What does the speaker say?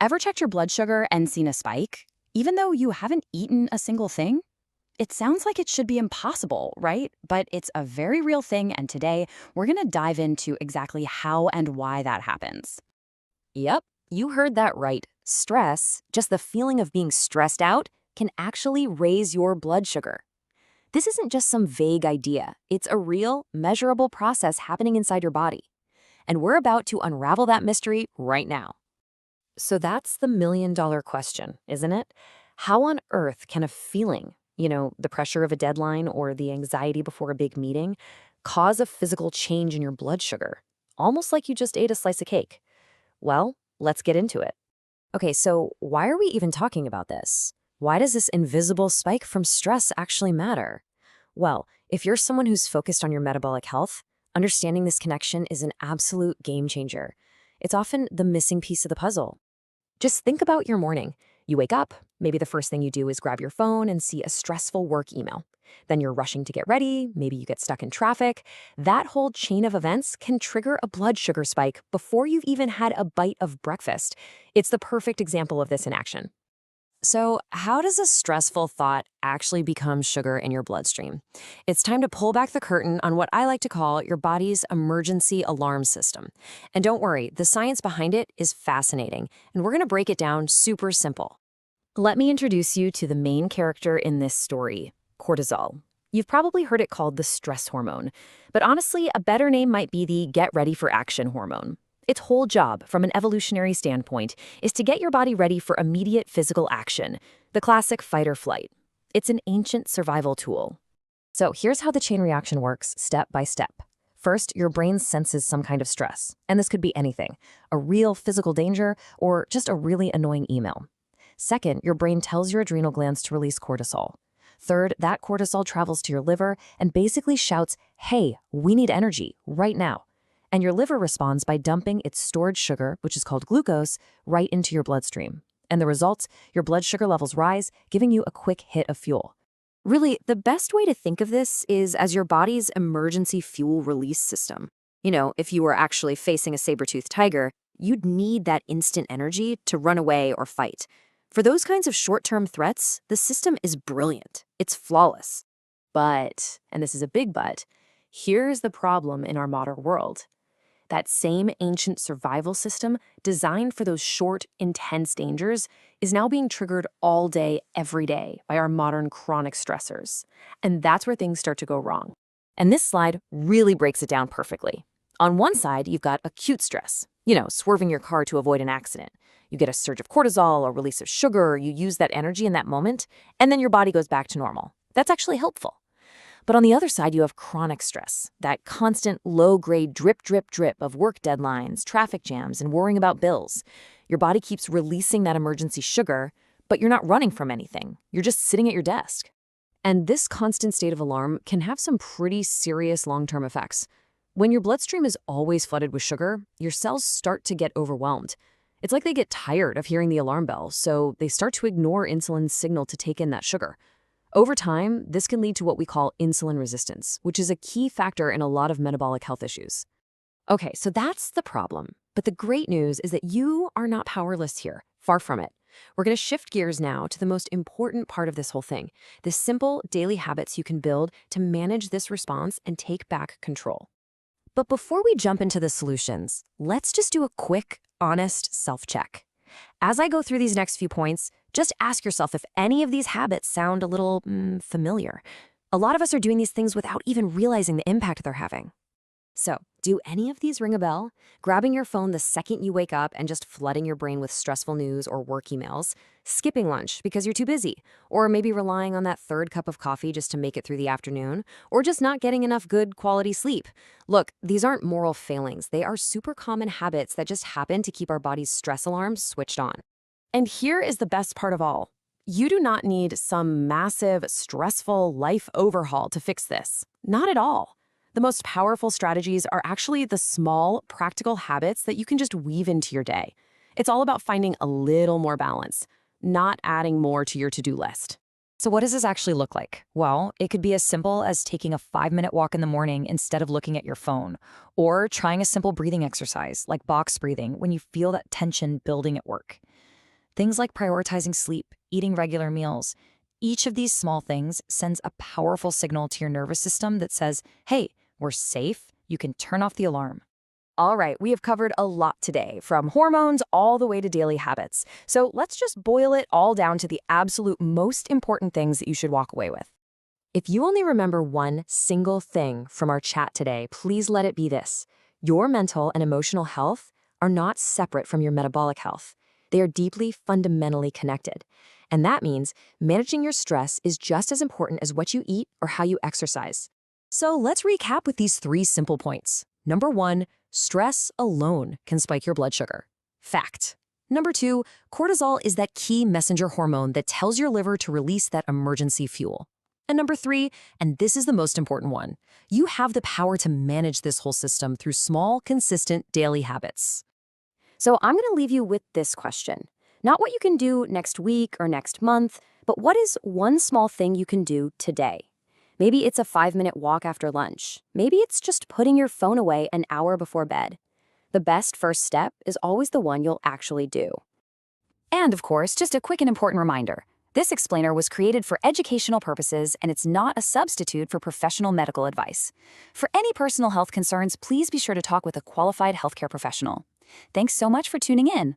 Ever checked your blood sugar and seen a spike, even though you haven't eaten a single thing? It sounds like it should be impossible, right? But it's a very real thing, and today we're going to dive into exactly how and why that happens. Yep, you heard that right. Stress, just the feeling of being stressed out, can actually raise your blood sugar. This isn't just some vague idea. It's a real, measurable process happening inside your body. And we're about to unravel that mystery right now. So that's the million-dollar question, isn't it? How on earth can a feeling, the pressure of a deadline or the anxiety before a big meeting, cause a physical change in your blood sugar? Almost like you just ate a slice of cake. Well, let's get into it. Okay, so why are we even talking about this? Why does this invisible spike from stress actually matter? Well, if you're someone who's focused on your metabolic health, understanding this connection is an absolute game changer. It's often the missing piece of the puzzle. Just think about your morning. You wake up, maybe the first thing you do is grab your phone and see a stressful work email. Then you're rushing to get ready, maybe you get stuck in traffic. That whole chain of events can trigger a blood sugar spike before you've even had a bite of breakfast. It's the perfect example of this in action. So, how does a stressful thought actually become sugar in your bloodstream? It's time to pull back the curtain on what I like to call your body's emergency alarm system. And don't worry, the science behind it is fascinating, and we're going to break it down super simple. Let me introduce you to the main character in this story, cortisol. You've probably heard it called the stress hormone, but honestly, a better name might be the get ready for action hormone. Its whole job, from an evolutionary standpoint, is to get your body ready for immediate physical action, the classic fight or flight. It's an ancient survival tool. So here's how the chain reaction works, step by step. First, your brain senses some kind of stress, and this could be anything, a real physical danger or just a really annoying email. Second, your brain tells your adrenal glands to release cortisol. Third, that cortisol travels to your liver and basically shouts, "Hey, we need energy right now." And your liver responds by dumping its stored sugar, which is called glucose, right into your bloodstream. And the results, your blood sugar levels rise, giving you a quick hit of fuel. Really, the best way to think of this is as your body's emergency fuel release system. If you were actually facing a saber-toothed tiger, you'd need that instant energy to run away or fight. For those kinds of short-term threats, the system is brilliant. It's flawless. But, and this is a big but, here's the problem in our modern world. That same ancient survival system, designed for those short, intense dangers, is now being triggered all day, every day by our modern chronic stressors. And that's where things start to go wrong. And this slide really breaks it down perfectly. On one side, you've got acute stress, swerving your car to avoid an accident. You get a surge of cortisol or release of sugar, you use that energy in that moment, and then your body goes back to normal. That's actually helpful. But on the other side, you have chronic stress, that constant low-grade drip, drip, drip of work deadlines, traffic jams, and worrying about bills. Your body keeps releasing that emergency sugar, but you're not running from anything. You're just sitting at your desk. And this constant state of alarm can have some pretty serious long-term effects. When your bloodstream is always flooded with sugar, your cells start to get overwhelmed. It's like they get tired of hearing the alarm bell, so they start to ignore insulin's signal to take in that sugar. Over time, this can lead to what we call insulin resistance, which is a key factor in a lot of metabolic health issues. Okay, so that's the problem. But the great news is that you are not powerless here. Far from it. We're going to shift gears now to the most important part of this whole thing, the simple daily habits you can build to manage this response and take back control. But before we jump into the solutions, let's just do a quick, honest self-check. As I go through these next few points, just ask yourself if any of these habits sound a little familiar. A lot of us are doing these things without even realizing the impact they're having. So, do any of these ring a bell? Grabbing your phone the second you wake up and just flooding your brain with stressful news or work emails, skipping lunch because you're too busy, or maybe relying on that third cup of coffee just to make it through the afternoon, or just not getting enough good quality sleep. Look, these aren't moral failings. They are super common habits that just happen to keep our body's stress alarms switched on. And here is the best part of all. You do not need some massive, stressful life overhaul to fix this. Not at all. The most powerful strategies are actually the small, practical habits that you can just weave into your day. It's all about finding a little more balance, not adding more to your to-do list. So what does this actually look like? Well, it could be as simple as taking a 5-minute walk in the morning instead of looking at your phone, or trying a simple breathing exercise like box breathing when you feel that tension building at work. Things like prioritizing sleep, eating regular meals. Each of these small things sends a powerful signal to your nervous system that says, hey, we're safe, you can turn off the alarm. All right, we have covered a lot today, from hormones all the way to daily habits. So let's just boil it all down to the absolute most important things that you should walk away with. If you only remember one single thing from our chat today, please let it be this. Your mental and emotional health are not separate from your metabolic health. They are deeply, fundamentally connected. And that means managing your stress is just as important as what you eat or how you exercise. So let's recap with these 3 simple points. Number 1, stress alone can spike your blood sugar. Fact. Number 2, cortisol is that key messenger hormone that tells your liver to release that emergency fuel. And number 3, and this is the most important one, you have the power to manage this whole system through small, consistent daily habits. So I'm going to leave you with this question. Not what you can do next week or next month, but what is one small thing you can do today? Maybe it's a 5-minute walk after lunch. Maybe it's just putting your phone away an hour before bed. The best first step is always the one you'll actually do. And of course, just a quick and important reminder. This explainer was created for educational purposes, and it's not a substitute for professional medical advice. For any personal health concerns, please be sure to talk with a qualified healthcare professional. Thanks so much for tuning in.